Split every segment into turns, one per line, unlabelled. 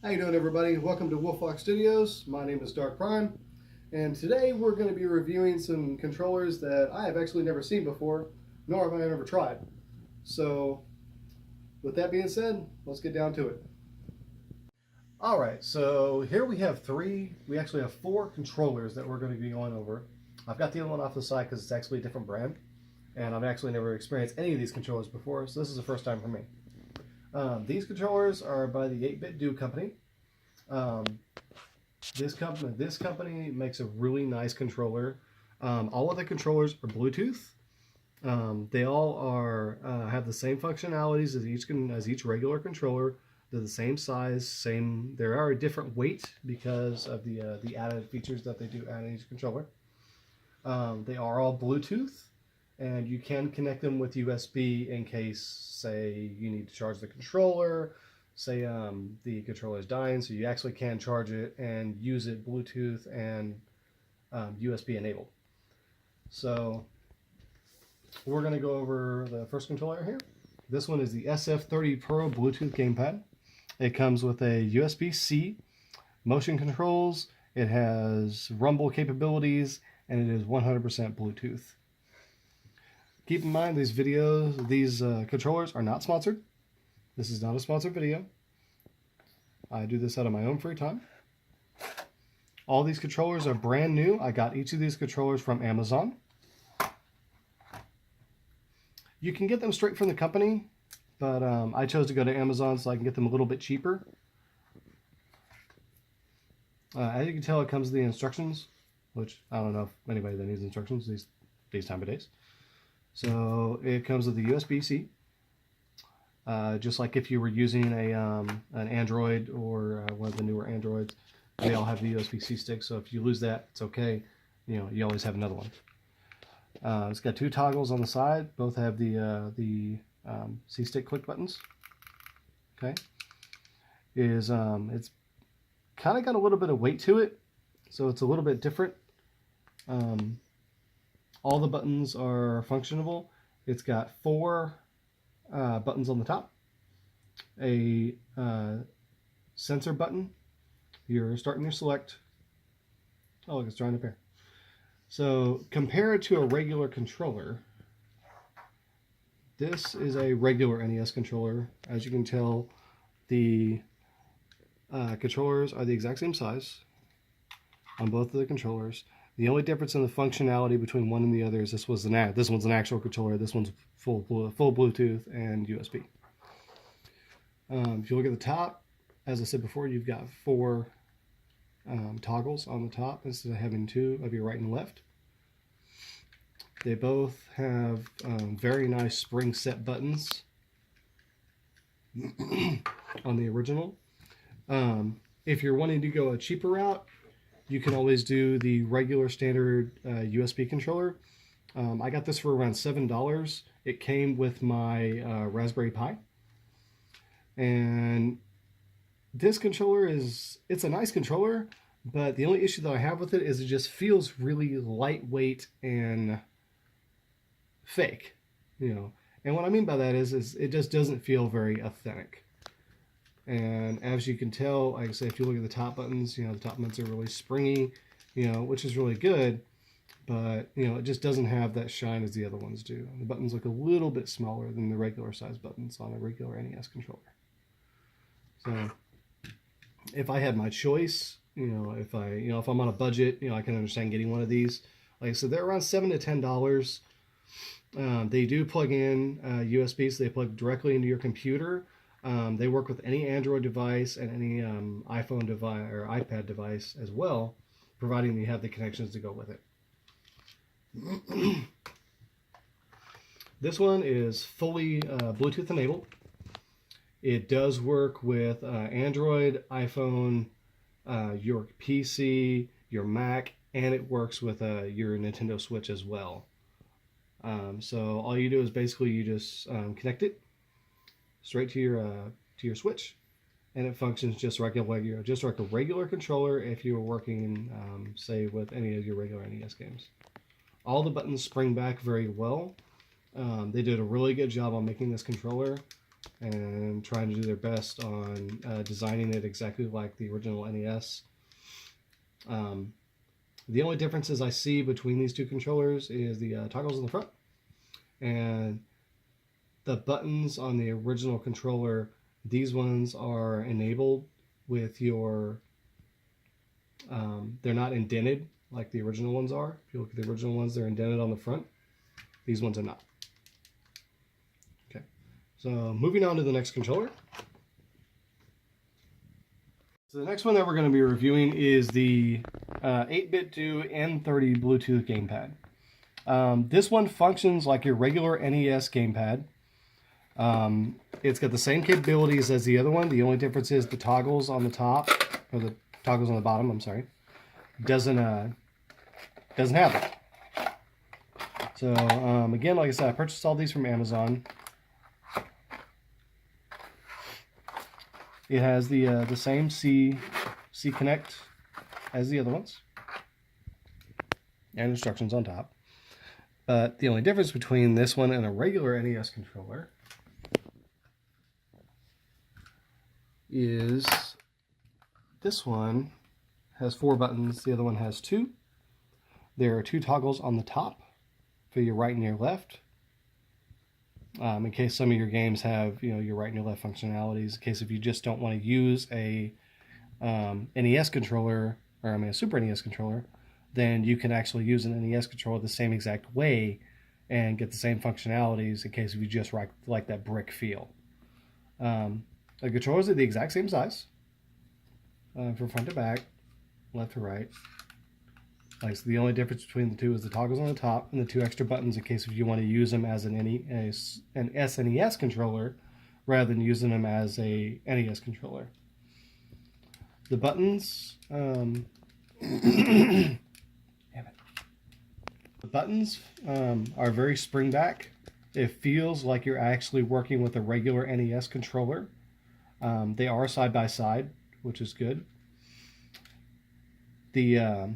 How you doing, everybody? Welcome to Wolfwalk Studios. My name is Dark Prime, and today we're going to be reviewing some controllers that I have actually never seen before, nor have I ever tried. So, with that being said, let's get down to it. Alright, so here we have four controllers that we're going to be going over. I've got the other one off the side because it's actually a different brand, and I've actually never experienced any of these controllers before, so this is the first time for me. These controllers are by the 8-Bit Do company. This company makes a really nice controller. All of the controllers are Bluetooth. They all have the same functionalities as each regular controller. They're the same size, They are a different weight because of the added features that they do add in each controller. They are all Bluetooth. And you can connect them with USB in case, say, you need to charge the controller, say the controller is dying, so you actually can charge it and use it Bluetooth and USB enabled. So we're going to go over the first controller here. This one is the SF30 Pro Bluetooth gamepad. It comes with a USB-C, motion controls, it has rumble capabilities, and it is 100% Bluetooth. Keep in mind these controllers are not sponsored. This is not a sponsored video. I do this out of my own free time. All these controllers are brand new. I got each of these controllers from Amazon. You can get them straight from the company, but I chose to go to Amazon so I can get them a little bit cheaper. As you can tell, it comes with the instructions, which I don't know if anybody that needs instructions these time of days. So it comes with the USB-C, just like if you were using an Android or one of the newer Androids, they all have the USB-C stick. So if you lose that, it's okay. You always have another one. It's got two toggles on the side. Both have the C-stick click buttons. Okay, it's kind of got a little bit of weight to it, so it's a little bit different. All the buttons are functionable. It's got four buttons on the top, a sensor button, your start and your select. Oh, look, it's drawing up here. So compare it to a regular controller. This is a regular NES controller. As you can tell, the controllers are the exact same size on both of the controllers. The only difference in the functionality between one and the other is this one's an actual controller. This one's full Bluetooth and USB. If you look at the top, as I said before, you've got four toggles on the top instead of having two of your right and left. They both have very nice spring set buttons on the original. If you're wanting to go a cheaper route, you can always do the regular standard USB controller. I got this for around $7. It came with my Raspberry Pi. And this controller it's a nice controller, but the only issue that I have with it is it just feels really lightweight and fake. And what I mean by that is it just doesn't feel very authentic. And as you can tell, like I say, if you look at the top buttons, the top buttons are really springy, which is really good, but, it just doesn't have that shine as the other ones do. The buttons look a little bit smaller than the regular size buttons on a regular NES controller. So if I had my choice, if I'm on a budget, I can understand getting one of these. Like I said, they're around $7 to $10. They do plug in USB, so they plug directly into your computer. They work with any Android device and any iPhone device or iPad device as well, providing you have the connections to go with it. This one is fully Bluetooth enabled. It does work with Android, iPhone, your PC, your Mac, and it works with your Nintendo Switch as well. So all you do is basically you just connect it straight to your Switch, and it functions just like a regular controller if you were working, say, with any of your regular NES games. All the buttons spring back very well. They did a really good job on making this controller. and trying to do their best on designing it exactly like the original NES. The only differences I see between these two controllers is the toggles in the front, and the buttons on the original controller. These ones are enabled with your, they're not indented like the original ones are. If you look at the original ones, they're indented on the front. These ones are not. Okay, so moving on to the next controller. So the next one that we're going to be reviewing is the 8-bit to N30 Bluetooth gamepad. This one functions like your regular NES gamepad. It's got the same capabilities as the other one. The only difference is the toggles on the top, or the toggles on the bottom, I'm sorry, doesn't have it. So again, like I said, I purchased all these from Amazon. It has the same C Connect as the other ones, and instructions on top. But the only difference between this one and a regular NES controller is this one has 4 buttons, the other one has 2. There are 2 toggles on the top for your right and your left. In case some of your games have, your right and your left functionalities. In case if you just don't want to use a NES controller, or a Super NES controller, then you can actually use an NES controller the same exact way and get the same functionalities in case if you just like that brick feel. The controllers are the exact same size from front to back, left to right. So the only difference between the two is the toggles on the top and the 2 extra buttons in case if you want to use them as an SNES controller rather than using them as a NES controller. The buttons, the buttons are very spring back. It feels like you're actually working with a regular NES controller. They are side by side, which is good. The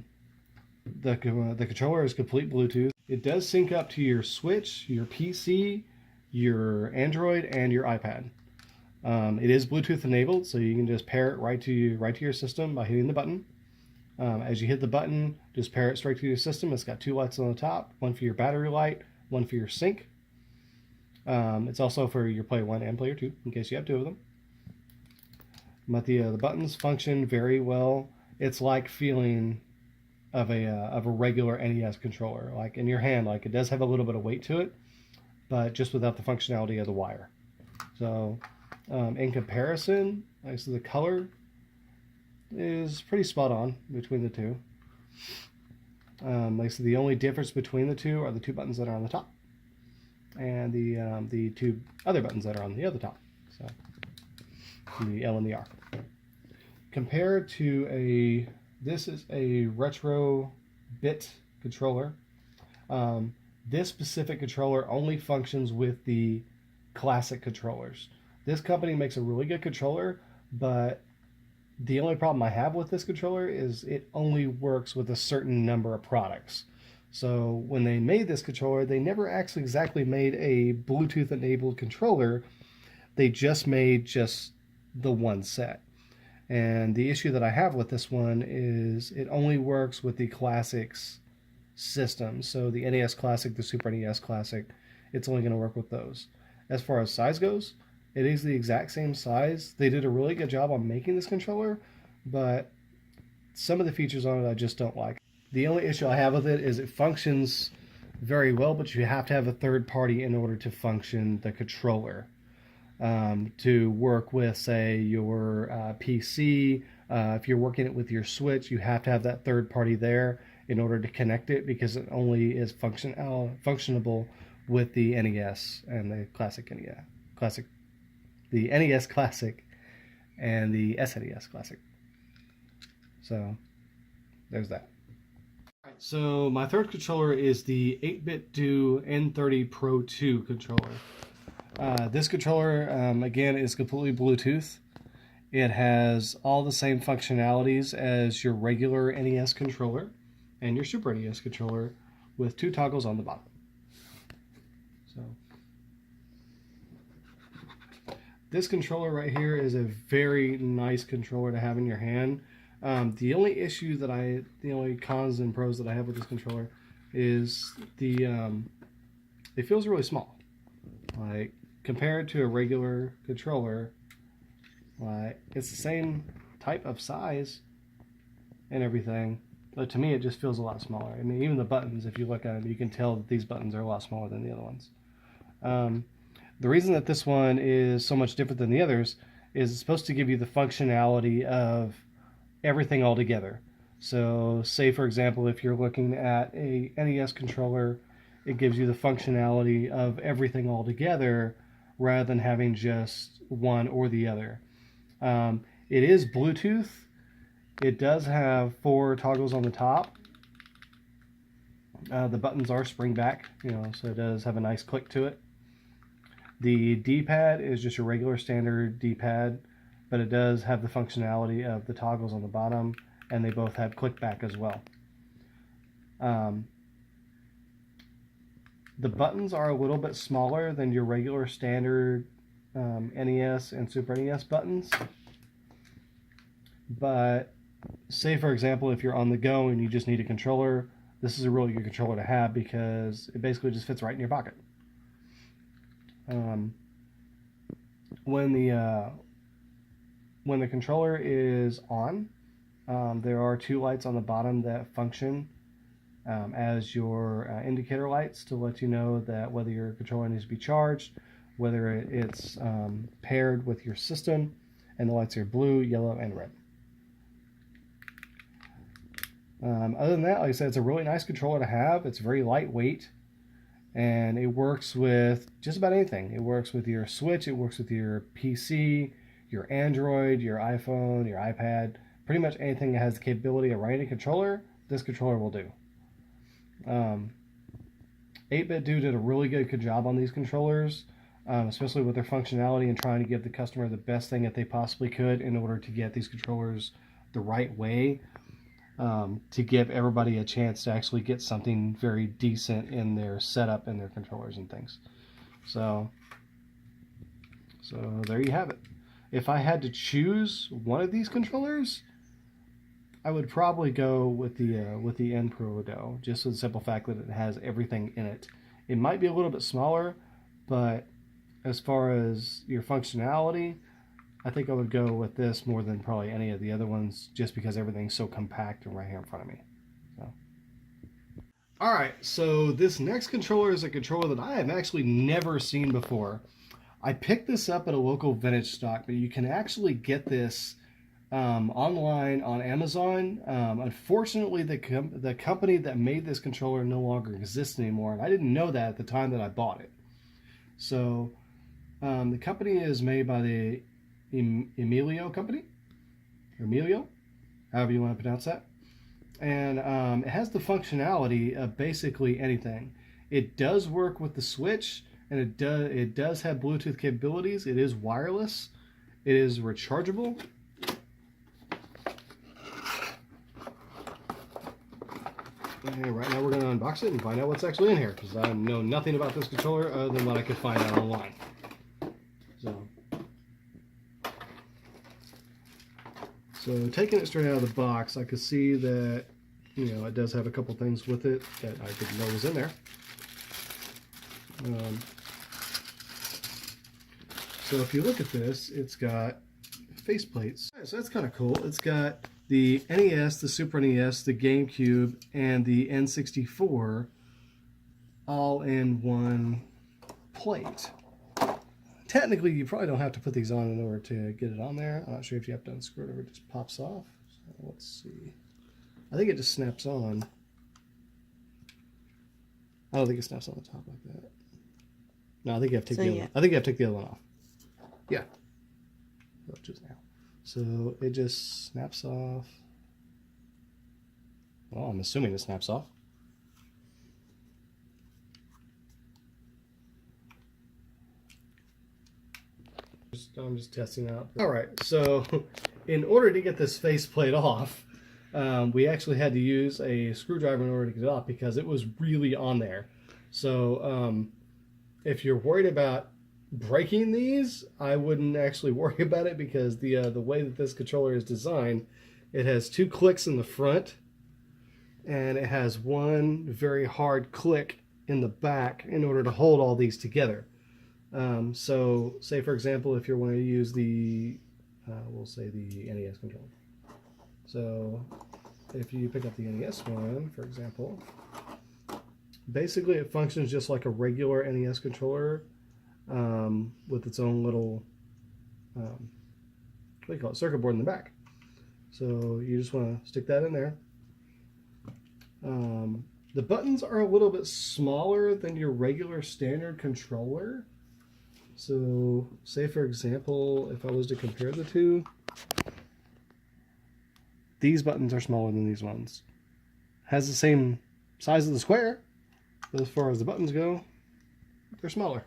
controller is complete Bluetooth. It does sync up to your Switch, your PC, your Android, and your iPad. It is Bluetooth enabled, so you can just pair it right to your system by hitting the button. As you hit the button, just pair it straight to your system. It's got 2 lights on the top, one for your battery light, one for your sync. It's also for your Player 1 and Player 2, in case you have 2 of them. But the buttons function very well. It's like feeling of a regular NES controller, like in your hand. Like it does have a little bit of weight to it, but just without the functionality of the wire. So in comparison, so the color is pretty spot on between the two. So the only difference between the two are the 2 buttons that are on the top, and the 2 other buttons that are on the other top. So the L and the R. Compared to this is a retro bit controller. This specific controller only functions with the classic controllers. This company makes a really good controller, but the only problem I have with this controller is it only works with a certain number of products. So when they made this controller, they never actually exactly made a Bluetooth enabled controller. They just made the one set. And the issue that I have with this one is it only works with the classics system. So the NES Classic, the Super NES Classic, it's only going to work with those. As far as size goes, it is the exact same size. They did a really good job on making this controller, but some of the features on it I just don't like. The only issue I have with it is it functions very well, but you have to have a third party in order to function the controller. To work with, say, your PC. If you're working it with your Switch, you have to have that third party there in order to connect it, because it only is functionable with the NES and the classic NES, the NES Classic and the SNES Classic. So there's that. All right, so my third controller is the 8-bit to N30 Pro 2 controller. This controller, again, is completely Bluetooth. It has all the same functionalities as your regular NES controller and your Super NES controller, with 2 toggles on the bottom. So This controller right here is a very nice controller to have in your hand. The only cons and pros that I have with this controller is it feels really small. Like, compared to a regular controller, like, it's the same type of size and everything, but to me it just feels a lot smaller. I mean, even the buttons, if you look at them, you can tell that these buttons are a lot smaller than the other ones. The reason that this one is so much different than the others is it's supposed to give you the functionality of everything all together. So say, for example, if you're looking at a NES controller, it gives you the functionality of everything all together rather than having just one or the other. It is Bluetooth. It does have 4 toggles on the top. The buttons are spring back, so it does have a nice click to it. The D-pad is just a regular standard D-pad, but it does have the functionality of the toggles on the bottom, and they both have click back as well. The buttons are a little bit smaller than your regular standard NES and Super NES buttons, but say, for example, if you're on the go and you just need a controller, this is a really good controller to have because it basically just fits right in your pocket. When the controller is on, there are 2 lights on the bottom that function as your indicator lights to let you know that whether your controller needs to be charged, whether it's paired with your system, and the lights are blue, yellow, and red. Other than that, like I said, it's a really nice controller to have. It's very lightweight, and it works with just about anything. It works with your Switch, it works with your PC, your Android, your iPhone, your iPad. Pretty much anything that has the capability of running a controller, this controller will do. 8-Bit Do did a really good job on these controllers, especially with their functionality and trying to give the customer the best thing that they possibly could in order to get these controllers the right way. To give everybody a chance to actually get something very decent in their setup and their controllers and things. So there you have it. If I had to choose one of these controllers, I would probably go with the N Pro Do, just for the simple fact that it has everything in it. It might be a little bit smaller, but as far as your functionality, I think I would go with this more than probably any of the other ones, just because everything's so compact and right here in front of me. Alright, so this next controller is a controller that I have actually never seen before. I picked this up at a local vintage stock, but you can actually get this online on Amazon. Unfortunately, the company that made this controller no longer exists anymore, and I didn't know that at the time that I bought it. So the company is made by the Emilio company, or Emilio, however you want to pronounce that. And it has the functionality of basically anything. It does work with the Switch, and it does have Bluetooth capabilities. It is wireless. It is rechargeable. And right now we're going to unbox it and find out what's actually in here, because I know nothing about this controller other than what I could find out online. So taking it straight out of the box, I could see that, it does have a couple things with it that I didn't know was in there. So if you look at this, it's got faceplates. So that's kind of cool. It's got the NES, the Super NES, the GameCube, and the N64 all in one plate. Technically, you probably don't have to put these on in order to get it on there. I'm not sure if you have to unscrew it or it just pops off. So let's see. I think it just snaps on. I don't think it snaps on the top like that. No, I think you have to take the other. I think you have to take the other one off. Yeah. Just now. So it just snaps off. Well, I'm assuming it snaps off. I'm just testing out. All right, so in order to get this faceplate off, we actually had to use a screwdriver in order to get it off because it was really on there. So if you're worried about breaking these, I wouldn't actually worry about it, because the way that this controller is designed, it has 2 clicks in the front, and it has one very hard click in the back in order to hold all these together. So, say for example, if you're wanting to use the, we'll say the NES controller. So, if you pick up the NES one, for example, basically it functions just like a regular NES controller, with its own little, what do you call it, circuit board in the back. So you just want to stick that in there. The buttons are a little bit smaller than your regular standard controller. So say for example, if I was to compare the two, these buttons are smaller than these ones. Has the same size of the square, but as far as the buttons go, they're smaller.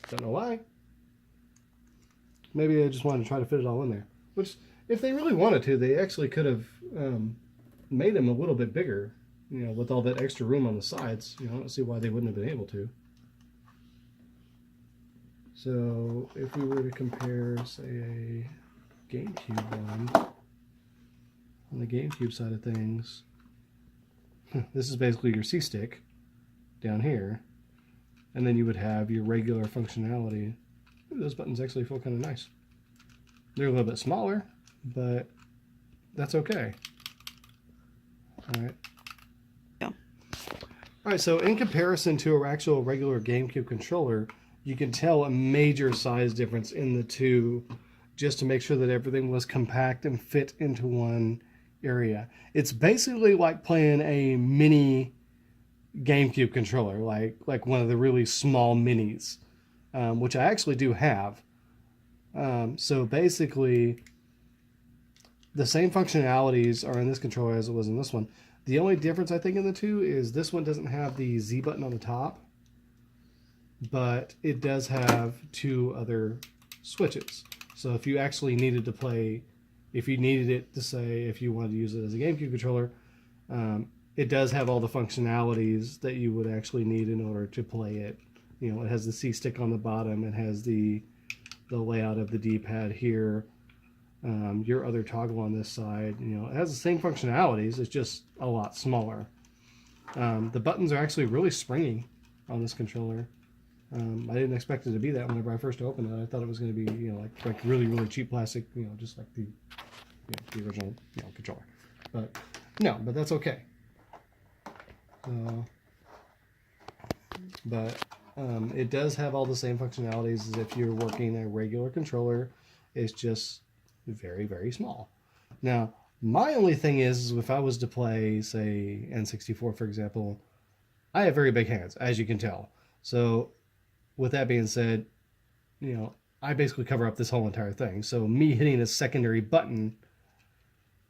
Don't know why. Maybe I just wanted to try to fit it all in there. Which, if they really wanted to, they actually could have made them a little bit bigger, you know, with all that extra room on the sides. You know, I don't see why they wouldn't have been able to. So, if we were to compare, say, a GameCube one, on the GameCube side of things, this is basically your C-stick down here, and then you would have your regular functionality. Ooh, those buttons actually feel kind of nice. They're a little bit smaller, but that's okay. All right.
Yeah.
All right, so in comparison to our actual regular GameCube controller, you can tell a major size difference in the two, just to make sure that everything was compact and fit into one area. It's basically like playing a mini GameCube controller, like one of the really small minis, which I actually do have. So basically, the same functionalities are in this controller as it was in this one. The only difference I think in the two is this one doesn't have the Z button on the top, but it does have 2 other switches. So if you actually needed to play, if you needed it to say, if you wanted to use it as a GameCube controller, it does have all the functionalities that you would actually need in order to play it. You know, it has the C stick on the bottom, it has the layout of the D-pad here, your other toggle on this side. You know, it has the same functionalities, it's just a lot smaller. The buttons are actually really springy on this controller. I didn't expect it to be that whenever I first opened it. I thought it was going to be, you know, like really, really cheap plastic, you know, just like the original, you know, controller. But no, but that's okay. But it does have all the same functionalities as if you're working a regular controller. It's just very, very small. Now, my only thing is if I was to play, say, N64, for example, I have very big hands, as you can tell. So, with that being said, you know, I basically cover up this whole entire thing. So, me hitting a secondary button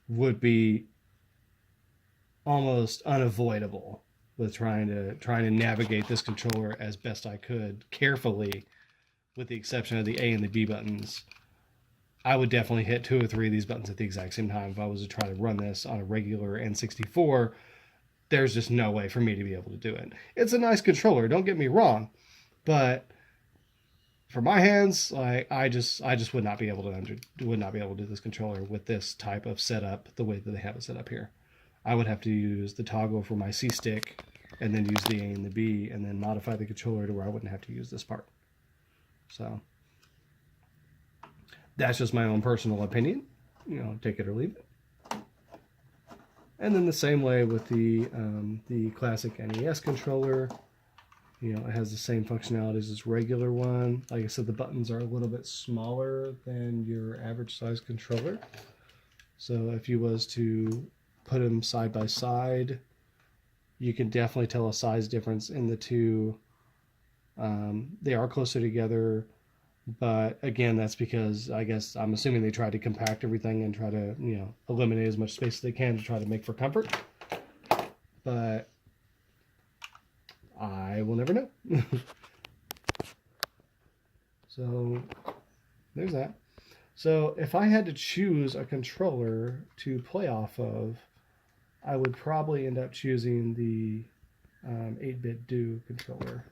would be almost unavoidable with trying to navigate this controller as best I could carefully, with the exception of the A and the B buttons. I would definitely hit 2 or 3 of these buttons at the exact same time if I was to try to run this on a regular N64. There's just no way for me to be able to do it. It's a nice controller, don't get me wrong, but for my hands, like I just would not be able to do this controller with this type of setup the way that they have it set up here. I would have to use the toggle for my C stick, and then use the A and the B, and then modify the controller to where I wouldn't have to use this part. So that's just my own personal opinion. You know, take it or leave it. And then the same way with the classic NES controller. You know, it has the same functionalities as regular one. Like I said, the buttons are a little bit smaller than your average size controller. So if you was to put them side by side, you can definitely tell a size difference in the two. They are closer together, but again, that's because I'm assuming they try to compact everything and try to, you know, eliminate as much space as they can to try to make for comfort. But I will never know. So there's that. So if I had to choose a controller to play off of, I would probably end up choosing the 8-bit Do controller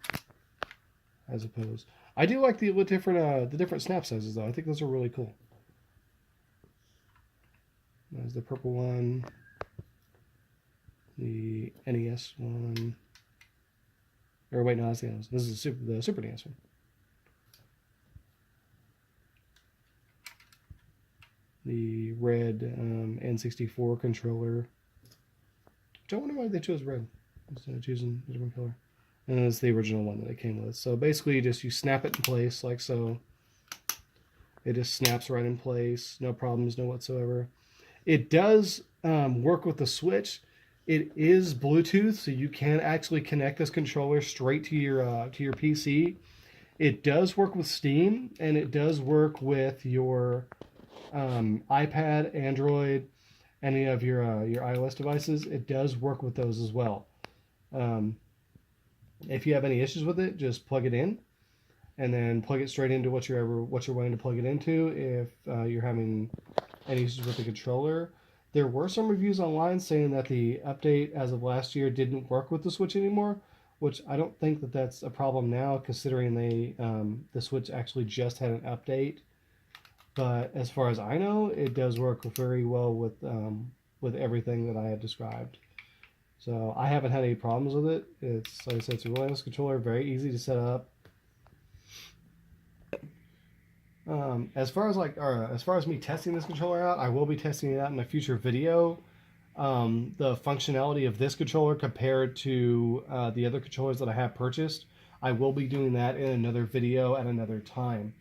as opposed. I do like the different snap sizes though. I think those are really cool. There's the purple one, the NES one. Or wait, no, that's the NES. This is the Super NES one. The red N64 controller. Which I wonder why they chose red instead of choosing a different color. And it's the original one that it came with. So basically, you snap it in place like so. It just snaps right in place, no problems, no whatsoever. It does work with the Switch. It is Bluetooth, so you can actually connect this controller straight to your PC. It does work with Steam, and it does work with your iPad, Android, any of your iOS devices. It does work with those as well. If you have any issues with it, just plug it in, and then plug it straight into what you're wanting to plug it into. If you're having any issues with the controller, there were some reviews online saying that the update as of last year didn't work with the Switch anymore, which I don't think that that's a problem now, considering the Switch actually just had an update. But as far as I know, it does work very well with everything that I had described. So I haven't had any problems with it. It's like I said, it's a really nice controller, very easy to set up. As far as me testing this controller out, I will be testing it out in a future video. The functionality of this controller compared to the other controllers that I have purchased, I will be doing that in another video at another time.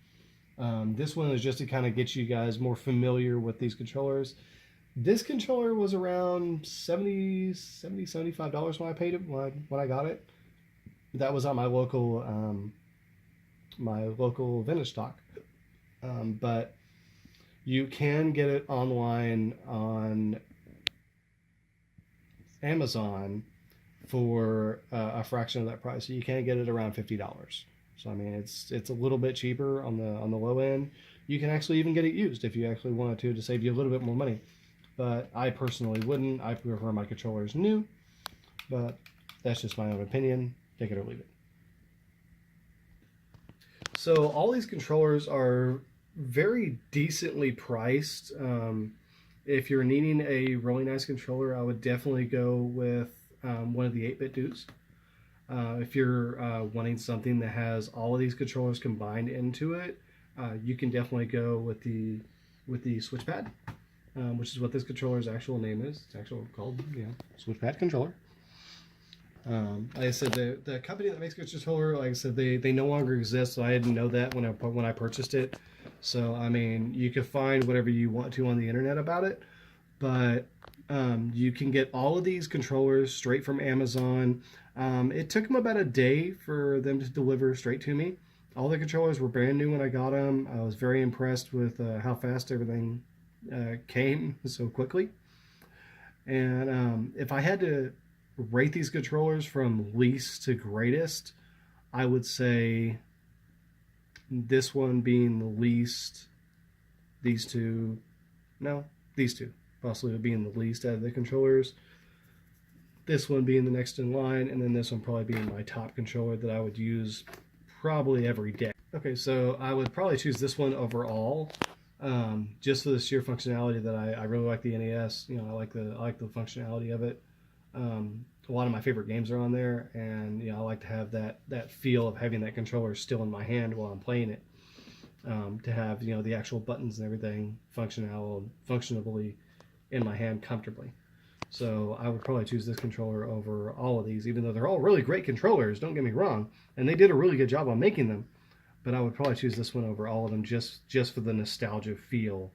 This one is just to kind of get you guys more familiar with these controllers. This controller was around $75 when I paid it, when I got it. That was on my local vintage stock. But you can get it online on Amazon for a fraction of that price. So you can get it around $50. So I mean, it's a little bit cheaper on the low end. You can actually even get it used if you actually wanted to save you a little bit more money. But I personally wouldn't. I prefer my controllers new. But that's just my own opinion. Take it or leave it. So all these controllers are very decently priced. If you're needing a really nice controller, I would definitely go with one of the 8-bit duos. If you're wanting something that has all of these controllers combined into it, you can definitely go with the SwitchPad, which is what this controller's actual name is. It's actually called SwitchPad controller. Like I said, the company that makes this controller, like I said, they no longer exist. So I didn't know that when I purchased it. So I mean, you can find whatever you want to on the internet about it, but you can get all of these controllers straight from Amazon. It took them about a day for them to deliver straight to me. All the controllers were brand new when I got them. I was very impressed with how fast everything came so quickly. And if I had to rate these controllers from least to greatest, I would say this one being the least, these two possibly being the least out of the controllers, this one being the next in line, and then this one probably being my top controller that I would use probably every day. Okay, so I would probably choose this one overall, just for the sheer functionality that I really like the NES. I like the functionality of it. A lot of my favorite games are on there, and I like to have that feel of having that controller still in my hand while I'm playing it. To have the actual buttons and everything functionably in my hand comfortably. So I would probably choose this controller over all of these, even though they're all really great controllers. Don't get me wrong, and they did a really good job on making them. But I would probably choose this one over all of them just for the nostalgia feel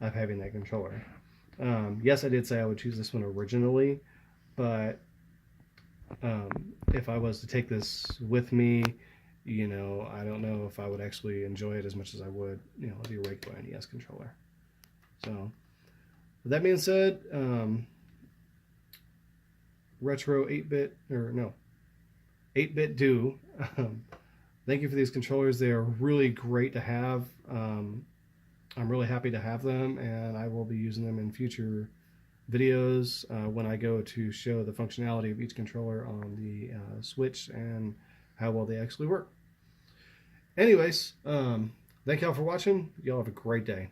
of having that controller. Yes, I did say I would choose this one originally, but if I was to take this with me, I don't know if I would actually enjoy it as much as I would, the regular NES controller. So, with that being said, retro 8-bit do. Thank you for these controllers. They are really great to have. I'm really happy to have them, and I will be using them in future videos when I go to show the functionality of each controller on the Switch and how well they actually work. Anyways, thank y'all for watching. Y'all have a great day.